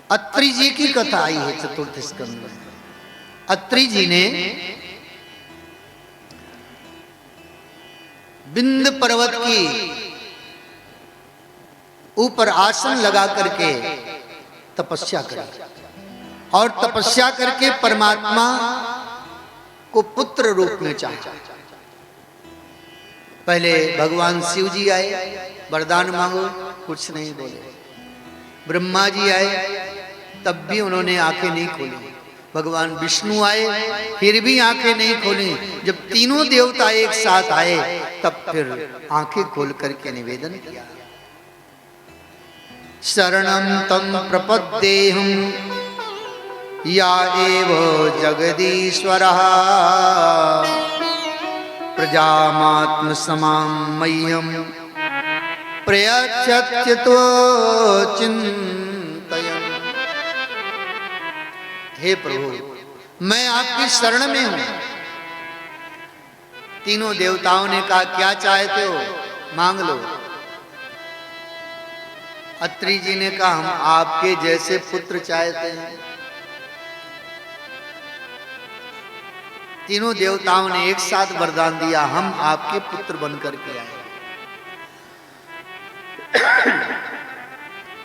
अत्रि जी की कथा आई है चतुर्थ स्कंद में। अत्रि जी ने विंध्य पर्वत की ऊपर आसन लगा करके तपस्या करी और तपस्या करके परमात्मा को पुत्र रूप में चाहा। पहले भगवान शिव जी आए, वरदान मांगो, कुछ नहीं बोले। ब्रह्मा जी आए, तब भी उन्होंने आंखें नहीं खोली। भगवान विष्णु आए, फिर भी आंखें नहीं खोली। जब तीनों देवता एक साथ आए, तब फिर आंखें खोल करके निवेदन किया, शरणं तं प्रपद्येऽहं या एव जगदीश्वरः प्रजामात्म समां मह्यं प्रयच्छत्तो चिन्तयन्। हे प्रभु, मैं आपकी शरण में हूं। तीनों देवताओं ने कहा, क्या चाहते हो, मांग लो। अत्रि जी ने कहा, हम आपके जैसे पुत्र चाहते हैं। तीनों देवताओं ने एक साथ वरदान दिया, हम आपके पुत्र बनकर के आए।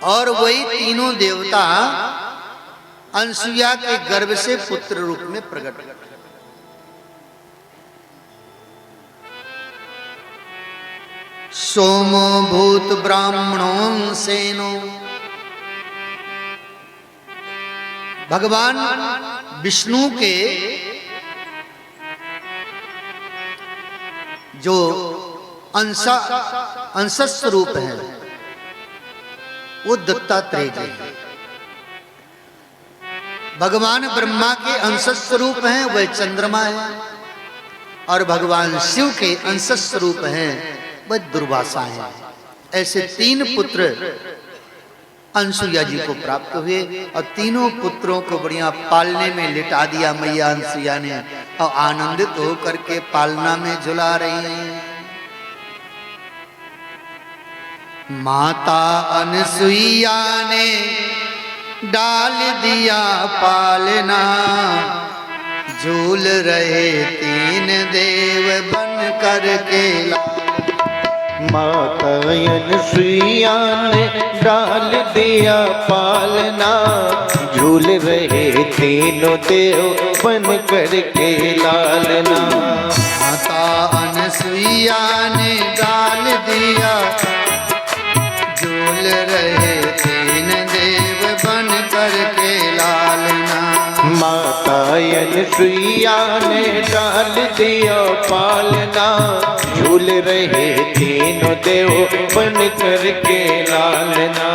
और वही तीनों देवता अनसुया के गर्भ से पुत्र रूप में प्रकट हुए। सोमो भूत ब्राह्मणों सेनो, भगवान विष्णु के जो अंश स्वरूप है वो दत्तात्रेय जी हैं। भगवान ब्रह्मा के अंश स्वरूप हैं वह चंद्रमा है, और भगवान शिव के अंश स्वरूप हैं वह दुर्वासा है। ऐसे तीन पुत्र अनसुया जी को प्राप्त हुए, और तीनों पुत्रों को बढ़िया पालने में लिटा दिया मैया अनसुया ने, और आनंदित होकर के पालना में झुला रही हैं। माता अनसुया ने डाल दिया पालना, झूल रहे तीन देव बन करके लाल। माता अनसुया ने डाल दिया पालना, झूल रहे तीनों देव बन करके लालना। माता अनसुया ने डाल दिया, झूल रहे तीन देव बन करके लालना। माता अनसुया ने डाल दिया पालना, झूल रहे तीनों देव बन करके लालना।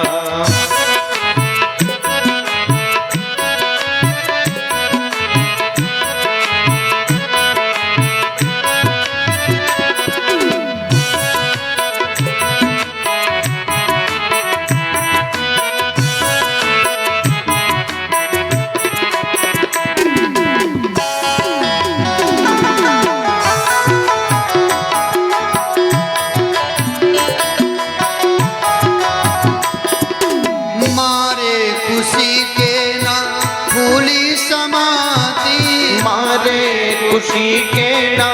खुशी के ना फूली समाती, मारे खुशी के ना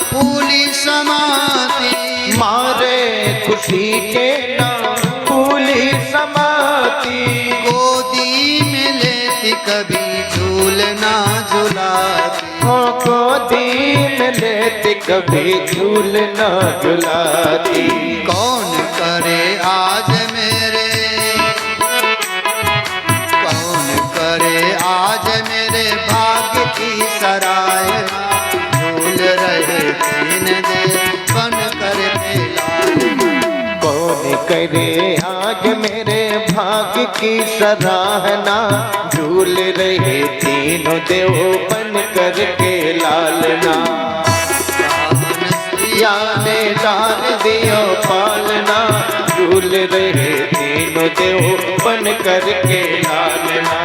फूली समाती, मारे खुशी के ना फूली समाती। गोदी में लेती कभी झूलना झुलाती, गोदी में लेती कभी झूलना झुलाती। कौन करे आज मेरे, आज मेरे भाग्य की सराहना, झूल रहे तीन देव बन करके लालना। कौन करे आज मेरे भाग्य की सराहना, झूल रहे तीनों देव बन करके लालना। अनसुया ने डाल दिया पालना, झूल रहे तीनों देव बन करके लालना।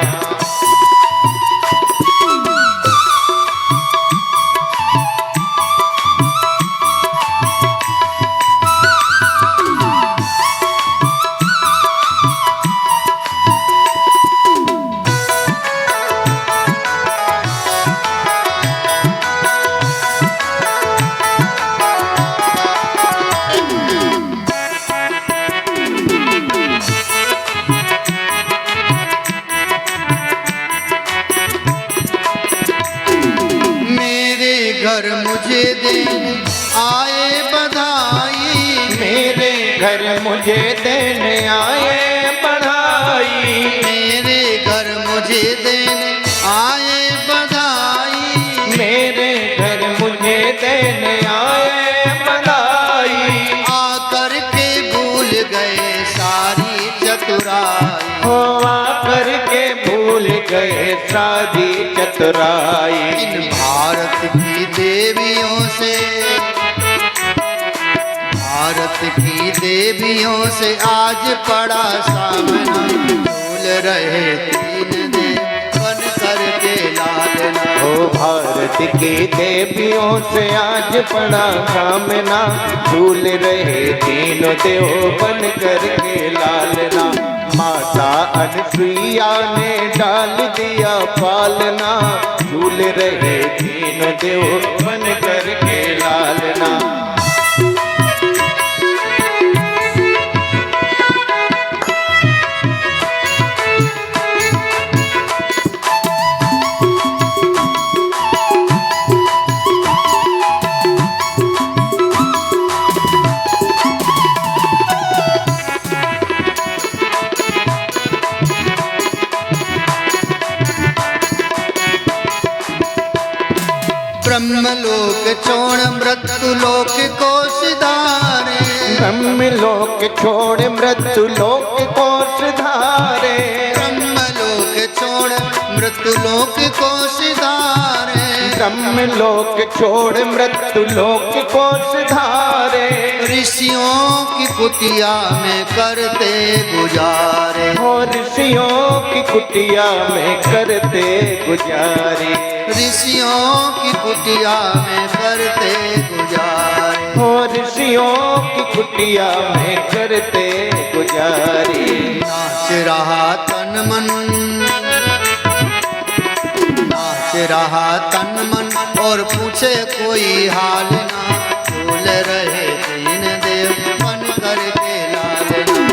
देने आए बधाई, मेरे घर मुझे देने आए बधाई, मेरे घर मुझे देने आए बधाई, मेरे घर मुझे देने आए बधाई। आकर के भूल गए सारी चतुराई, हो आकर के भूल गए सारी चतुराई। इन भारत की देवियों से, भारत की देवियों से आज पड़ा सामना, भूल रहे तीन देव बन करके लालना। ओ भारत की देवियों से आज पड़ा सामना, भूल रहे तीनों देव बन करके लालना। माता अनुसुईया ने डाल दिया पालना, भूल रहे तीनों देव बन करके लालना। ब्रह्मलोक छोड़ मृत्यु लोक को सिधारे, ब्रह्मलोक छोड़ मृत्यु लोक को सुधारे, ब्रह्मलोक छोड़ मृत्यु लोक को सिधारे, ब्रह्मलोक छोड़ मृत्यु लोक को सुधारे। ऋषियों की कुटिया में करते गुजारे, और ऋषियों की कुटिया में करते गुजारे, ऋषियों की कुटिया में करते गुजारे, और ऋषियों की कुटिया में करते गुजारे। नाच रहा तन मन, नाच रहा तन मन और पूछे कोई हाल ना, भूल रहे तीन देव बन करके लालना।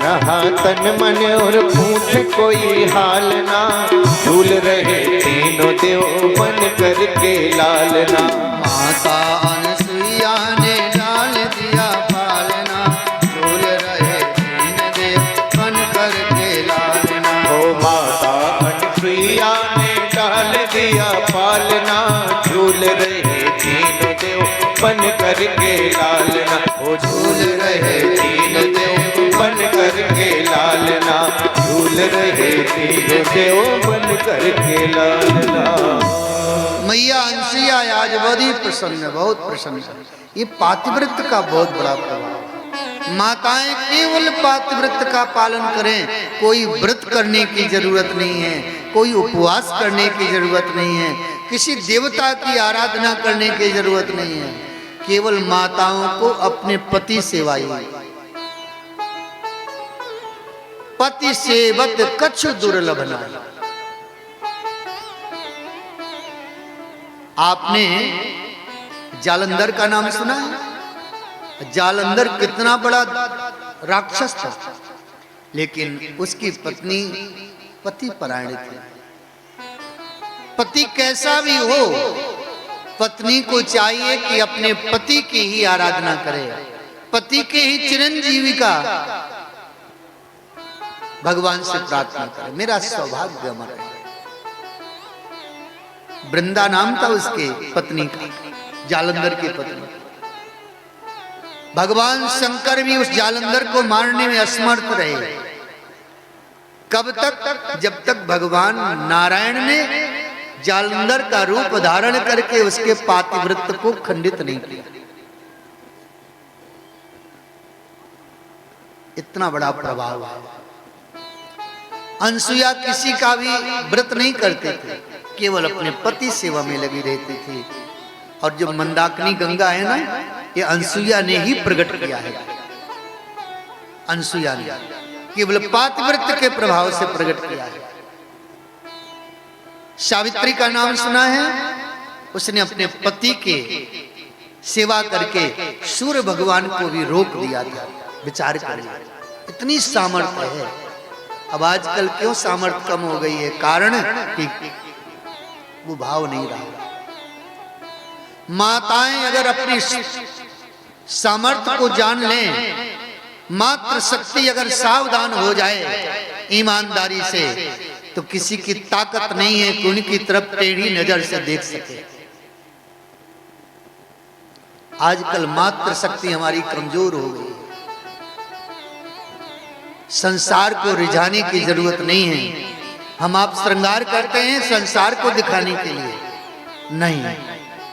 रहा तन मन और पूछ कोई हाल ना, भूल रहे तीनों देव बन करके लालना। माता अनुसुईया ने डाल दिया पालना, भूल रहे तीन देव बन करके लालना। ओ माता अनुसुईया ने डाल दिया पालना, झूल रहे तीनों देव बन करके लालना। ओ झूल रहे तीन देव बन करके लालना, झूल रहे तीनों देव बन करके लालना। मैया अनुसुईया आज बहुत ही प्रसन्न, बहुत प्रसन्न। ये पातिव्रत का बहुत बड़ा प्रभाव। माताएं केवल पातिव्रत का पालन करें, कोई व्रत करने की जरूरत नहीं है, कोई उपवास करने की जरूरत नहीं है, किसी देवता की आराधना करने की जरूरत नहीं है। केवल माताओं को अपने पति सेवाई, पति सेवत कछु दुर्लभ नाई। आपने जालंधर का नाम सुना है? जालंधर कितना बड़ा राक्षस था, लेकिन उसकी पत्नी पति परायण थी। पति कैसा भी हो, पत्नी को चाहिए कि अपने पति की ही आराधना करे, पति के ही चिरंजीवी का भगवान से प्रार्थना करे। मेरा सौभाग्य अमर है। वृंदा नाम था उसके पत्नी का, जालंधर की पत्नी। भगवान शंकर भी उस जालंधर को मारने में असमर्थ रहे। कब तक? जब तक भगवान नारायण ने जालंधर का रूप धारण करके उसके पातिव्रत को खंडित नहीं किया। इतना बड़ा प्रभाव है। अनुसुईया किसी का भी व्रत नहीं करते थे, केवल अपने पति सेवा में लगी रहती थी। और जो मंदाकिनी गंगा है ना, ये अनुसुईया ने ही प्रकट किया है। अनुसुईया ने केवल पातिव्रत के प्रभाव से प्रकट किया है। सावित्री का नाम सुना है? उसने अपने पति के सेवा करके सूर्य भगवान को भी रोक दिया था। विचार करिए, इतनी सामर्थ्य है। अब आजकल क्यों सामर्थ्य कम हो गई है? कारण कि वो भाव नहीं रहा। माताएं अगर अपनी सामर्थ्य को जान लें, मात्र शक्ति अगर सावधान हो जाए ईमानदारी से, तो किसी की ताकत नहीं है कि उनकी तरफ टेढ़ी नजर से देख सके। आजकल मात्र शक्ति हमारी कमजोर हो गई। संसार को रिझाने की जरूरत नहीं है। हम आप श्रृंगार करते हैं संसार को दिखाने के लिए नहीं,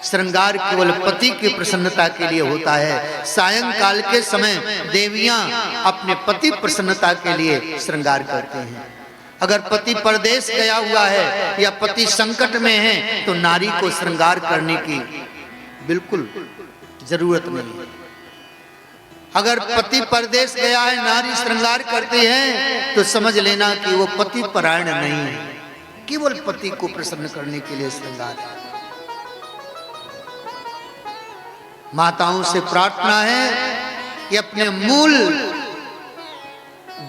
श्रृंगार केवल पति की प्रसन्नता के लिए होता है। सायंकाल के समय देवियां अपने पति प्रसन्नता के लिए श्रृंगार करते हैं। अगर पति परदेश गया हुआ है या पति संकट में है तो नारी को श्रृंगार करने की बिल्कुल जरूरत नहीं है। अगर पति परदेश गया है, नारी श्रृंगार करती है, तो समझ लेना कि वो पति परायण नहीं है, केवल पति को प्रसन्न करने के लिए श्रृंगार है। माताओं से प्रार्थना है कि अपने मूल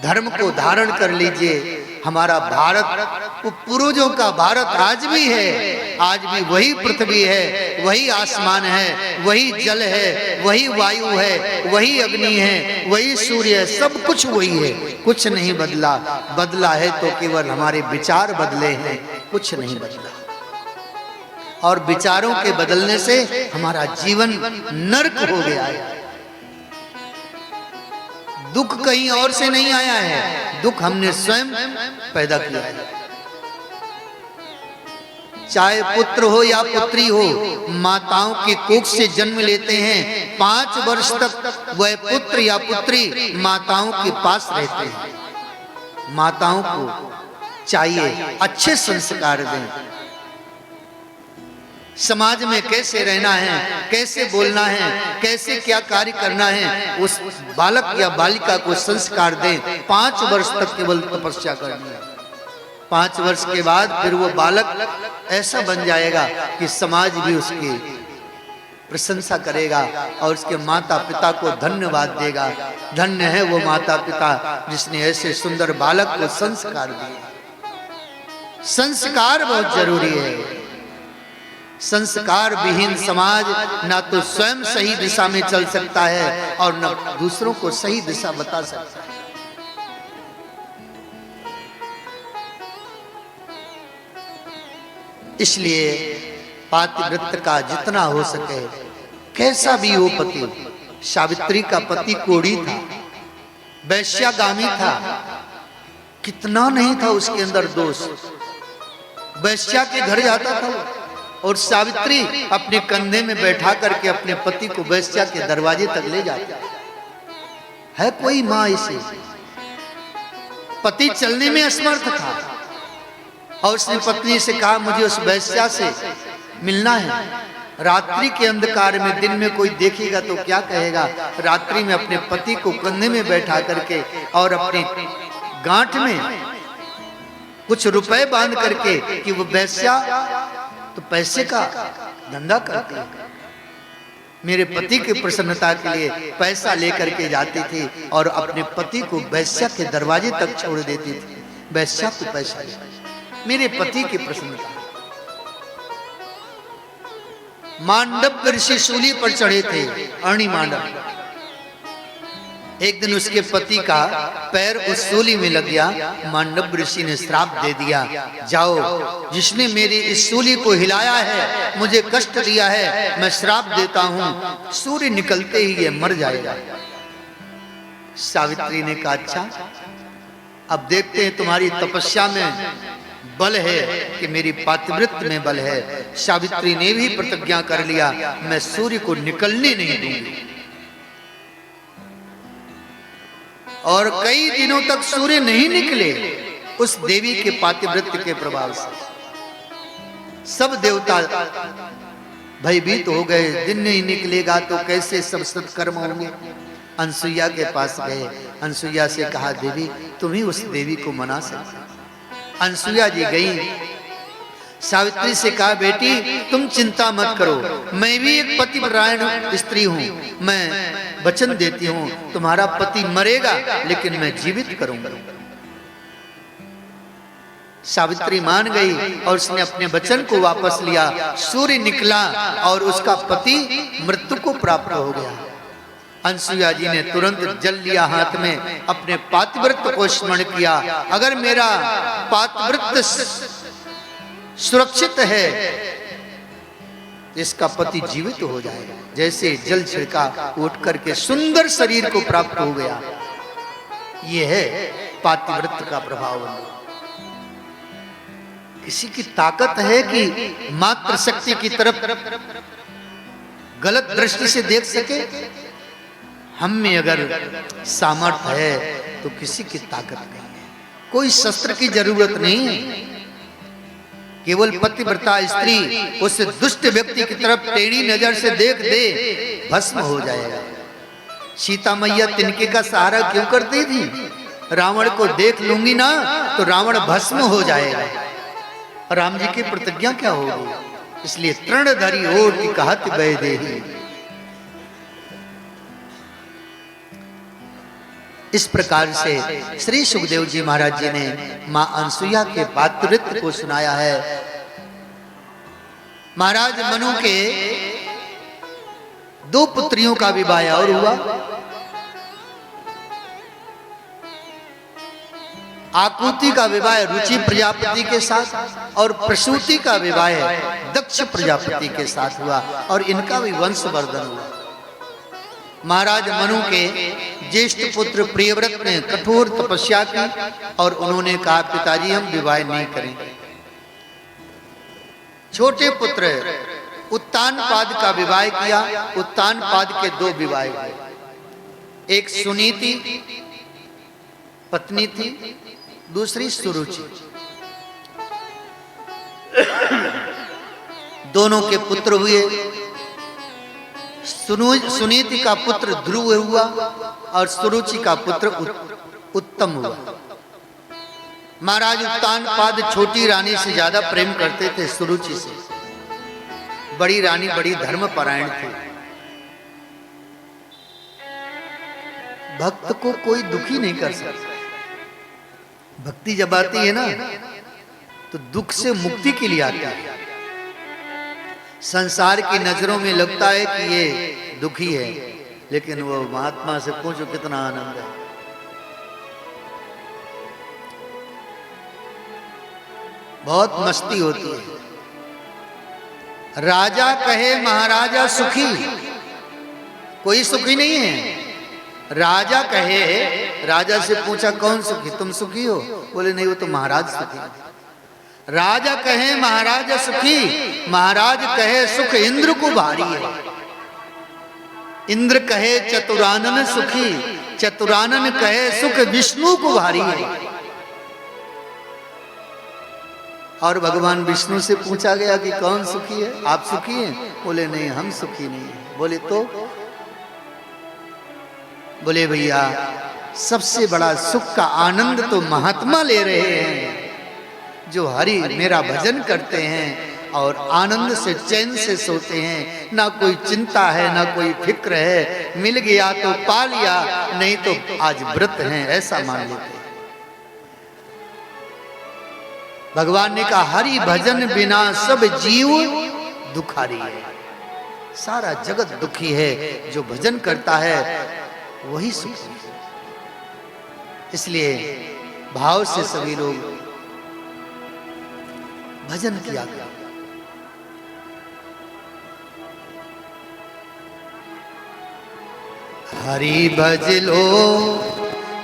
धर्म को धारण कर लीजिए। हमारा भारत वो पूर्वजों का भारत आज भी है, आज भी वही पृथ्वी है, वही आसमान है, वही जल है, वही वायु है, वही अग्नि है, वही सूर्य है, सब कुछ वही है, कुछ नहीं बदला। बदला है तो केवल हमारे विचार बदले हैं, कुछ नहीं बदला। और विचारों के बदलने से हमारा जीवन नरक हो गया है। दुख कहीं और से नहीं आया है, दुख हमने स्वयं पैदा किया है। चाहे पुत्र हो या पुत्री हो, माताओं के कोख से जन्म लेते हैं। 5 वर्ष तक वह पुत्र या पुत्री माताओं के पास रहते हैं। माताओं को चाहिए अच्छे संस्कार दें। समाज में कैसे रहना है, कैसे बोलना है, कैसे क्या कार्य करना है, उस बालक या बालिका को संस्कार दें। 5 वर्ष तक केवल तपस्या करनी है। 5 वर्ष के बाद फिर वो बालक ऐसा बन जाएगा कि समाज भी उसकी प्रशंसा करेगा और उसके माता पिता को धन्यवाद देगा। धन्य है वो माता पिता जिसने ऐसे सुंदर बालक को संस्कार दिए। संस्कार बहुत जरूरी है। संस्कार विहीन समाज ना तो स्वयं सही दिशा में चल सकता है और न दूसरों को सही दिशा बता सकता है। इसलिए पातिव्रत्य का जितना हो सके, कैसा भी हो पति। सावित्री का पति कोढ़ी था, वैश्यागामी था, कितना नहीं था उसके अंदर दोष। वैश्या के घर जाता था और सावित्री अपने कंधे में बैठा करके अपने पति को वैश्या के दरवाजे तक ले जाती है। कोई माँ इसे, पति चलने में असमर्थ था और उसने पत्नी से कहा मुझे उस वैश्या से मिलना है। रात्रि के अंधकार में, दिन में कोई देखेगा तो क्या कहेगा। रात्रि में अपने पति को कंधे में बैठा करके और अपने गांठ में कुछ रुपए बांध करके कि वो वैश्या तो पैसे का धंधा करती है, मेरे पति की प्रसन्नता के लिए पैसा लेकर के जाती थी और अपने पति को वैश्या के दरवाजे तक छोड़ देती थी। वैश्या को पैसा ले, मेरे पति की प्रसन्नता। मांडव ऋषि शूली पर चढ़े थे, अणि मांडव। एक दिन उसके पति का पैर उस सूली में लग गया। मांडव ऋषि ने श्राप दे दिया, जाओ, जिसने मेरी इस सूली को हिलाया है, मुझे कष्ट दिया है, मैं श्राप देता हूं, सूर्य निकलते ही ये मर जाएगा। सावित्री ने कहा अच्छा, अब देखते हैं तुम्हारी तपस्या में बल है कि मेरी पातिव्रत्य में बल है। सावित्री ने भी प्रतिज्ञा कर लिया, मैं सूर्य को निकलने नहीं दूंगी। और कई दिनों तक सूर्य नहीं निकले उस देवी के पातिव्रत्य के प्रभाव से। सब देवता भयभीत हो गए, दिन नहीं निकलेगा तो कैसे सब सत्कर्म होंगे। अनसुईया के पास गए, अनसुईया से कहा देवी तुम ही उस देवी को मना सकते। अनसुईया जी गई, सावित्री से कहा बेटी तुम चिंता मत करो, मैं भी एक पतिपरायण स्त्री हूं, मैं वचन देती हूं तुम्हारा पति मरेगा लेकिन मैं जीवित करूंगा। सावित्री मान गई और उसने अपने वचन को वापस लिया। सूर्य निकला और उसका पति मृत्यु को प्राप्त हो गया। अनसुईया जी ने तुरंत जल लिया हाथ में, अपने पातिव्रत्य को स्मरण किया। अगर मेरा पातिव्रत्य सुरक्षित है, इसका पति जीवित हो जाएगा। जैसे जल छिड़का, उठ करके सुंदर शरीर को प्राप्त हो गया। यह है पातिव्रत्य का प्रभाव। किसी की ताकत है कि मात्र शक्ति की तरफ गलत दृष्टि से देख सके? हम में अगर सामर्थ्य है तो किसी की ताकत नहीं है। कोई शस्त्र की जरूरत नहीं है। केवल पतिव्रता स्त्री उस दुष्ट व्यक्ति की तरफ टेढ़ी नजर से देख दे, भस्म हो जाएगा। सीता मैया तिनके का सहारा क्यों करती थी? रावण को देख लूंगी ना तो रावण भस्म हो जाएगा। राम जी की प्रतिज्ञा क्या होगी? इसलिए तृणधरी ओट कहत बह देहि। इस प्रकार से श्री सुखदेव जी महाराज जी ने मां अनसुईया के पातिव्रत्य को सुनाया है। महाराज मनु के 2 पुत्रियों का विवाह और हुआ। आकुति का विवाह रुचि प्रजापति के साथ और प्रसूति का विवाह दक्ष प्रजापति के साथ हुआ और इनका भी वंशवर्धन हुआ। महाराज मनु के ज्येष्ठ पुत्र प्रियव्रत ने कठोर तपस्या की और उन्होंने कहा, पिताजी हम विवाह नहीं करेंगे। छोटे पुत्र उत्तानपाद का विवाह किया। उत्तानपाद के 2 विवाह हुए। एक सुनीति पत्नी थी, दूसरी सुरुचि। दोनों के पुत्र हुए। सुनीति का पुत्र ध्रुव हुआ और सुरुचि का पुत्र उत्तम हुआ। महाराज उत्तानपाद छोटी रानी से ज्यादा प्रेम करते थे सुरुचि से। बड़ी रानी बड़ी धर्मपरायण थी। भक्त को कोई दुखी नहीं कर सकता। भक्ति जब आती है ना तो दुख से मुक्ति के लिए आती है। संसार की नजरों में लगता है कि ये दुखी है, लेकिन वो महात्मा से पूछो कितना आनंद है। बहुत मस्ती होती है। राजा कहे महाराजा सुखी, कोई सुखी नहीं है। राजा कहे, राजा से पूछा कौन सुखी? तुम सुखी हो? बोले नहीं, वो तो महाराज सुखी। राजा कहे महाराजा सुखी, महाराज कहे सुख इंद्र को भारी है। इंद्र कहे चतुरानन सुखी, चतुरानन कहे सुख विष्णु को भारी है। और भगवान विष्णु से पूछा गया कि कौन सुखी है? आप सुखी हैं? बोले नहीं, हम सुखी नहीं है। बोले तो? बोले भैया सबसे बड़ा सुख का आनंद तो महात्मा ले रहे हैं, जो हरि मेरा भजन करते हैं और आनंद से चैन से सोते हैं। ना कोई चिंता है, ना कोई फिक्र है। मिल गया तो पा लिया, नहीं तो आज व्रत हैं, ऐसा मान लेते हैं। भगवान ने कहा हरि भजन बिना सब जीव दुखारी है। सारा जगत दुखी है, जो भजन करता है वही सुखी है। इसलिए भाव से सभी लोग भजन किया करें। हरि भज लो,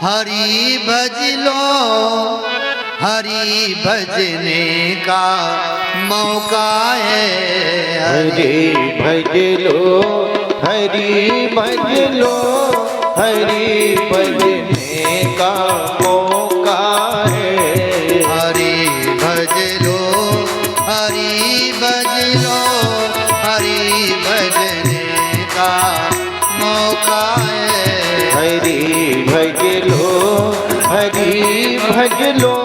हरि भज लो, हरि भजने का मौका है। हरि भज लो, हरि भज लो, हरि भजने का मौका है। हरि भज लो, हरि भज लो, हरि भजने का मौका है। हरि भज लो, हरि भज लो,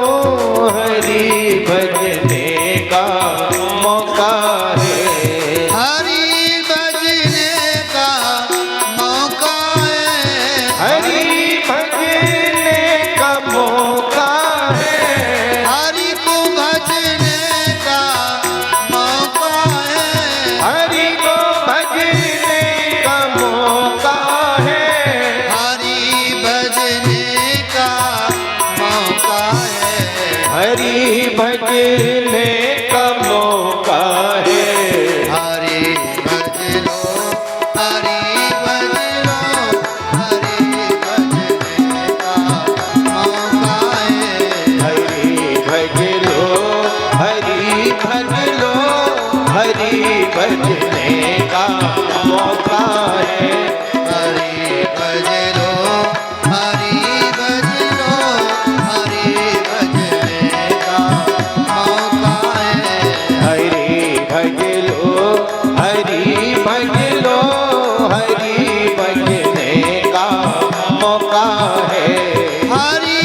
हरि भजने का मौका है। हरि भजने का मौका है। हरि भजने का मौका भजने का मौका है। हरि भज लो, हरि भज लो, हरि भजने का मौका है। हरि भज लो, हरि भज लो, हरि भजने का मौका है। हरि भज लो, हरि भज लो, हरि भजने का मौका है। हरि भज लो, हरि भज लो, हरि भजने का मौका है। हरि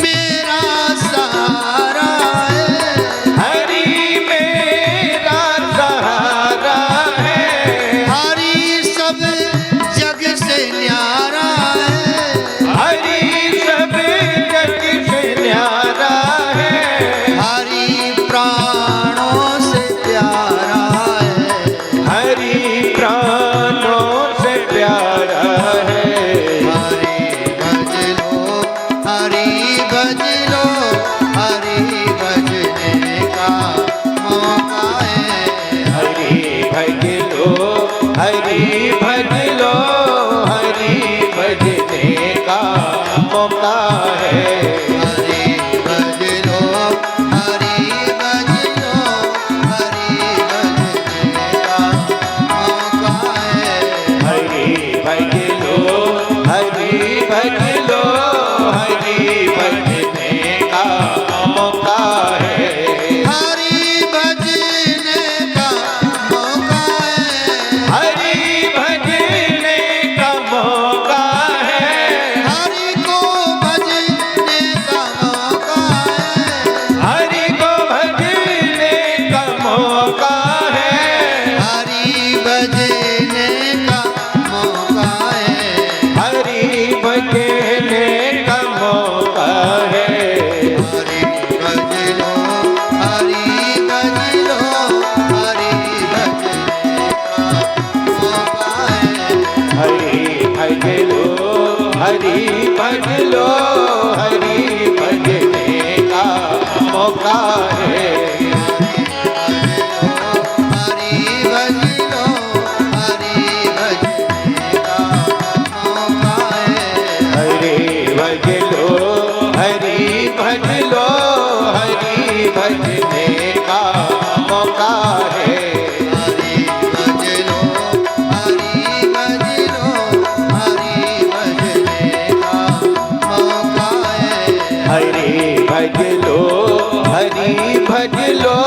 मेरा सहारा है, हरि मेरा सहारा है। हरि सब जग से न्यारा है। हरि सब जग से न्यारा है। हरि प्राणों से प्यारा है। हरि प्राणों से प्यारा है। हरि भज लो, हरि भज लो, हरि भजने का मौका है। हरि भज लो, हरि भज लो, हरि भजने का मौका है। हरि भज लो, हरि भज लो, हरि भजने का मौका है। हरि भज लो, हरि भज लो, हरि भजने का मौका है। हरि भजने का मौका है। हरि भजने का मौका है। हरि को भजने का मौका है। हरि को भजने का मौका है। हरि भजने का मौका है। हरि भजने का मौका है। हरि भज लो, हरि भज लो, हरि भजने का मौका है। हरि भज लो, हरि भज लो, हरि भजने का मौका है। हरि भज लो, हरि भजने का मौका है। हरि भज लो, हरि भज लो, हरि भजने का मौका है। हरि भज लो, हरि भज लो, हरि भजने का मौका है। हरि भज लो, हरि भज लो,